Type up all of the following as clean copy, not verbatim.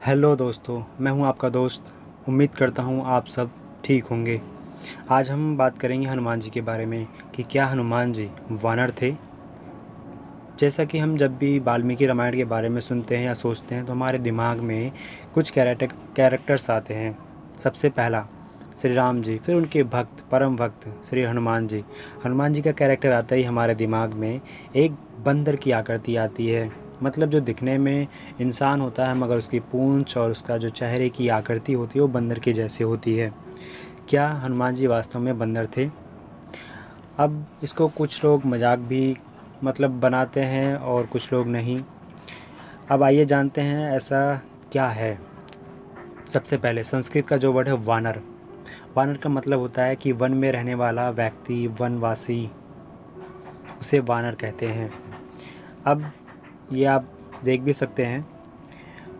Hello दोस्तों, मैं हूं आपका दोस्त। उम्मीद करता हूं आप सब ठीक होंगे। आज हम बात करेंगे हनुमान जी के बारे में कि क्या हनुमान जी वानर थे। जैसा कि हम जब भी वाल्मीकि रामायण के बारे में सुनते हैं या सोचते हैं तो हमारे दिमाग में कुछ कैरेक्टर्स आते हैं। सबसे पहला श्री राम जी, फिर उनके भक्त परम भक्त श्री हनुमान जी। हनुमान जी का कैरेक्टर आता ही हमारे दिमाग में एक बंदर की आकृति आती है। मतलब जो दिखने में इंसान होता है मगर उसकी पूंछ और उसका जो चेहरे की आकृति होती है वो बंदर के जैसे होती है। क्या हनुमान जी वास्तव में बंदर थे? अब इसको कुछ लोग मजाक भी बनाते हैं और कुछ लोग नहीं। अब आइए जानते हैं ऐसा क्या है। सबसे पहले संस्कृत का जो वर्ड है वानर। वानर का मतलब होता है कि वन में रहने वाला व्यक्ति, वनवासी, उसे वानर कहते हैं। अब ये आप देख भी सकते हैं,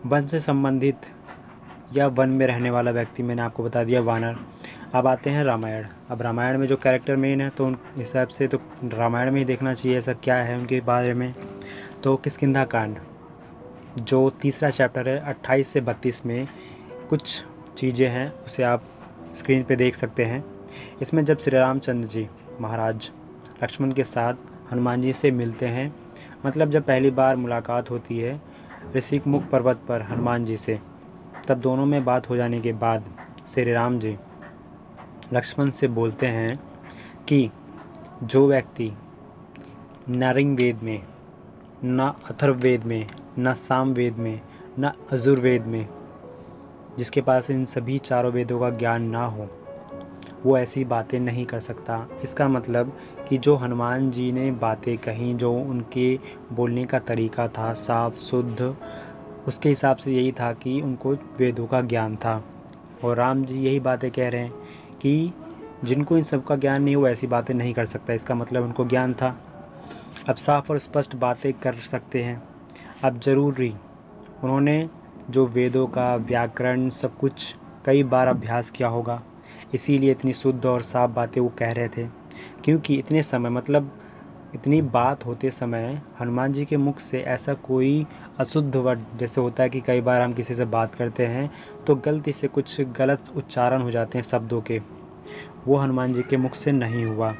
वन से संबंधित या वन में रहने वाला व्यक्ति, मैंने आपको बता दिया वानर। अब आते हैं रामायण। अब रामायण में जो कैरेक्टर मेन है तो उन हिसाब से तो रामायण में ही देखना चाहिए ऐसा क्या है उनके बारे में। तो किष्किंधा कांड जो तीसरा चैप्टर है 28 से 32 में कुछ चीज़ें हैं, उसे आप स्क्रीन पे देख सकते हैं। इसमें जब श्री रामचंद्र जी महाराज लक्ष्मण के साथ हनुमान जी से मिलते हैं, मतलब जब पहली बार मुलाकात होती है ऋषिकमुख पर्वत पर हनुमान जी से, तब दोनों में बात हो जाने के बाद श्री राम जी लक्ष्मण से बोलते हैं कि जो व्यक्ति न ऋग्वेद में, न अथर्ववेद में, न सामवेद में, न यजुर्वेद में, जिसके पास इन सभी चारों वेदों का ज्ञान ना हो, वो ऐसी बातें नहीं कर सकता। इसका मतलब कि जो हनुमान जी ने बातें कहीं, जो उनके बोलने का तरीका था साफ शुद्ध, उसके हिसाब से यही था कि उनको वेदों का ज्ञान था। और राम जी यही बातें कह रहे हैं कि जिनको इन सब का ज्ञान नहीं, वो ऐसी बातें नहीं कर सकता। इसका मतलब उनको ज्ञान था। अब साफ और स्पष्ट बातें कर सकते हैं। अब ज़रूरी उन्होंने जो वेदों का व्याकरण सब कुछ कई बार अभ्यास किया होगा, इसीलिए इतनी शुद्ध और साफ बातें वो कह रहे थे। क्योंकि इतने समय इतनी बात होते समय हनुमान जी के मुख से ऐसा कोई अशुद्ध वर्ड, जैसे होता है कि कई बार हम किसी से बात करते हैं तो गलती से कुछ गलत उच्चारण हो जाते हैं शब्दों के, वो हनुमान जी के मुख से नहीं हुआ।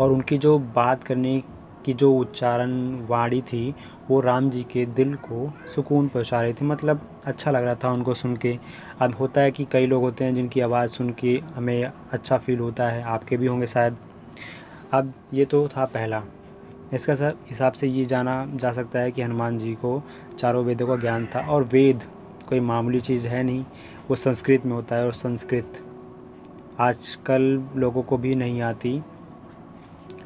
और उनकी जो बात करने की जो उच्चारण वाणी थी वो राम जी के दिल को सुकून पहुंचा रही थी। मतलब अच्छा लग रहा था उनको सुन के। अब होता है कि कई लोग होते हैं जिनकी आवाज़ सुन के हमें अच्छा फील होता है, आपके भी होंगे शायद। अब ये तो था पहला। इसका सब हिसाब से ये जाना जा सकता है कि हनुमान जी को चारों वेदों का ज्ञान था। और वेद कोई मामूली चीज़ है नहीं, वो संस्कृत में होता है और संस्कृत आजकल लोगों को भी नहीं आती,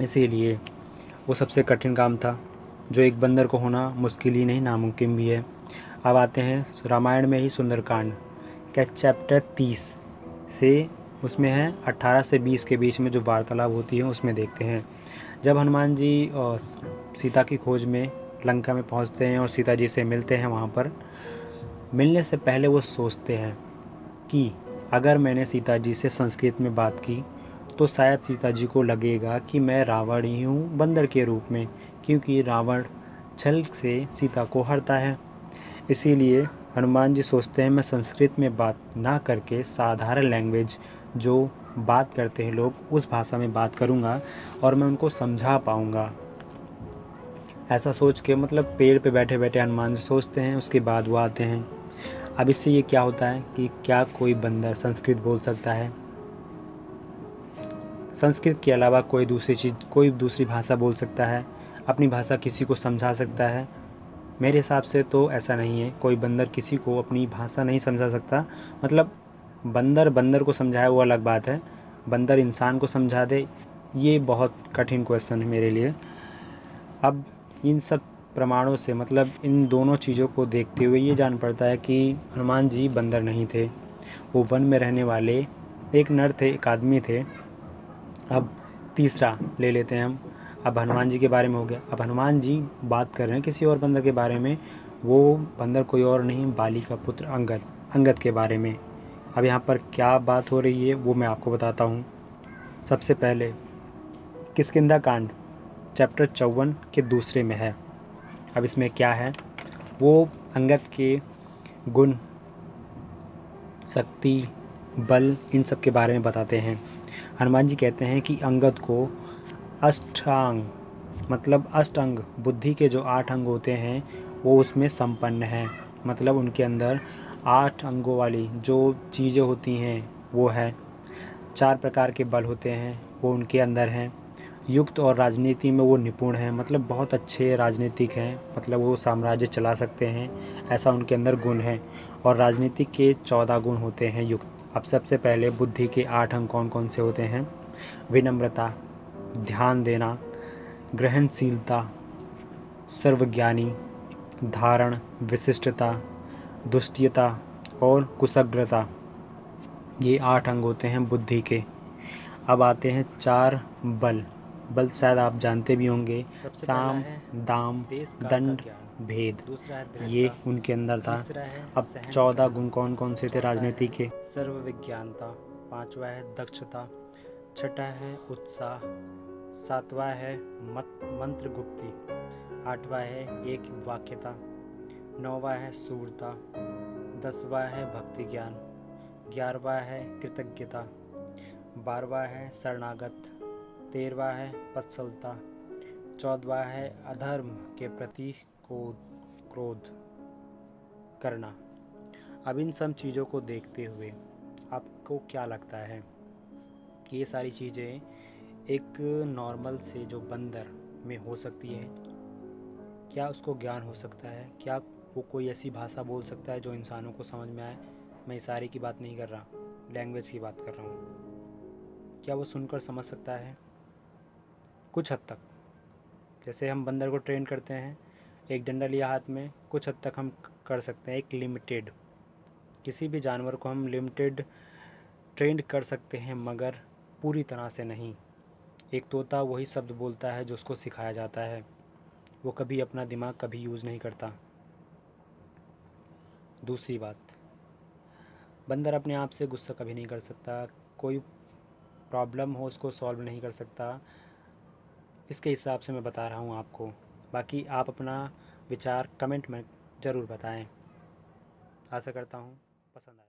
इसीलिए वो सबसे कठिन काम था जो एक बंदर को होना मुश्किल ही नहीं नामुमकिन भी है। अब आते हैं रामायण में ही सुंदरकांड का चैप्टर 30 से, उसमें है 18 से 20 के बीच में जो वार्तालाप होती है उसमें देखते हैं। जब हनुमान जी सीता की खोज में लंका में पहुंचते हैं और सीता जी से मिलते हैं, वहाँ पर मिलने से पहले वो सोचते हैं कि अगर मैंने सीता जी से संस्कृत में बात की तो शायद सीता जी को लगेगा कि मैं रावण ही हूँ बंदर के रूप में, क्योंकि रावण छल से सीता को हरता है। इसीलिए हनुमान जी सोचते हैं मैं संस्कृत में बात ना करके साधारण लैंग्वेज जो बात करते हैं लोग उस भाषा में बात करूँगा और मैं उनको समझा पाऊँगा। ऐसा सोच के पेड़ पे बैठे बैठे हनुमान जी सोचते हैं, उसके बाद वो आते हैं। अब इससे ये क्या होता है कि क्या कोई बंदर संस्कृत बोल सकता है? संस्कृत के अलावा कोई दूसरी चीज़, कोई दूसरी भाषा बोल सकता है, अपनी भाषा किसी को समझा सकता है? मेरे हिसाब से तो ऐसा नहीं है। कोई बंदर किसी को अपनी भाषा नहीं समझा सकता। मतलब बंदर बंदर को समझाए वो अलग बात है, बंदर इंसान को समझा दे ये बहुत कठिन क्वेश्चन है मेरे लिए। अब इन सब प्रमाणों से इन दोनों चीज़ों को देखते हुए ये जान पड़ता है कि हनुमान जी बंदर नहीं थे, वो वन में रहने वाले एक नर थे, एक आदमी थे। अब तीसरा ले लेते हैं हम। अब हनुमान जी के बारे में हो गया। अब हनुमान जी बात कर रहे हैं किसी और बंदर के बारे में। वो बंदर कोई और नहीं, बाली का पुत्र अंगद, अंगद के बारे में। अब यहाँ पर क्या बात हो रही है वो मैं आपको बताता हूँ। सबसे पहले किष्किंधा कांड चैप्टर 54 के दूसरे में है। अब इसमें क्या है, वो अंगद के गुण, शक्ति, बल, इन सब के बारे में बताते हैं। हनुमान जी कहते हैं कि अंगद को अष्टांग मतलब अष्टांग बुद्धि के जो 8 अंग होते हैं वो उसमें संपन्न है। मतलब उनके अंदर 8 अंगों वाली जो चीज़ें होती हैं वो है। 4 प्रकार के बल होते हैं वो उनके अंदर हैं। युक्त और राजनीति में वो निपुण हैं, मतलब बहुत अच्छे राजनीतिक हैं, मतलब वो साम्राज्य चला सकते हैं, ऐसा उनके अंदर गुण है। और राजनीति के 14 गुण होते हैं युक्त। अब सबसे पहले बुद्धि के 8 अंग कौन कौन से होते हैं? विनम्रता, ध्यान देना, ग्रहणशीलता, सर्वज्ञानी, धारण, विशिष्टता, दुष्टता और कुशग्रता, ये 8 अंग होते हैं बुद्धि के। अब आते हैं 4 बल। बल शायद आप जानते भी होंगे, साम, दाम, दंड, भेद, ये उनके अंदर था। अब 14 गुण कौन कौन से थे राजनीति के? सर्वविज्ञानता, 5वां है दक्षता, 6वां है उत्साह, 7वां है मंत्र गुप्ती, 8वां है एक वाक्यता, 9वां है सूरता, 10वां है भक्ति ज्ञान, 11वां है कृतज्ञता, 12वां है शरणागत, 13वां है पत्सलता, 14वां है अधर्म के प्रति क्रोध करना। अब इन सब चीज़ों को देखते हुए आपको क्या लगता है कि ये सारी चीज़ें एक नॉर्मल से जो बंदर में हो सकती है? क्या उसको ज्ञान हो सकता है? क्या वो कोई ऐसी भाषा बोल सकता है जो इंसानों को समझ में आए? मैं इशारे की बात नहीं कर रहा, लैंग्वेज की बात कर रहा हूँ। क्या वो सुनकर समझ सकता है? कुछ हद तक। जैसे हम बंदर को ट्रेन करते हैं, एक डंडा लिया हाथ में, कुछ हद तक हम कर सकते हैं, एक लिमिटेड। किसी भी जानवर को हम लिमिटेड ट्रेंड कर सकते हैं, मगर पूरी तरह से नहीं। एक तोता वही शब्द बोलता है जो उसको सिखाया जाता है, वो कभी अपना दिमाग कभी यूज़ नहीं करता। दूसरी बात, बंदर अपने आप से गुस्सा कभी नहीं कर सकता, कोई प्रॉब्लम हो उसको सॉल्व नहीं कर सकता। इसके हिसाब से मैं बता रहा हूँ आपको। बाकी आप अपना विचार कमेंट में ज़रूर बताएं। आशा करता हूँ पसंद आया।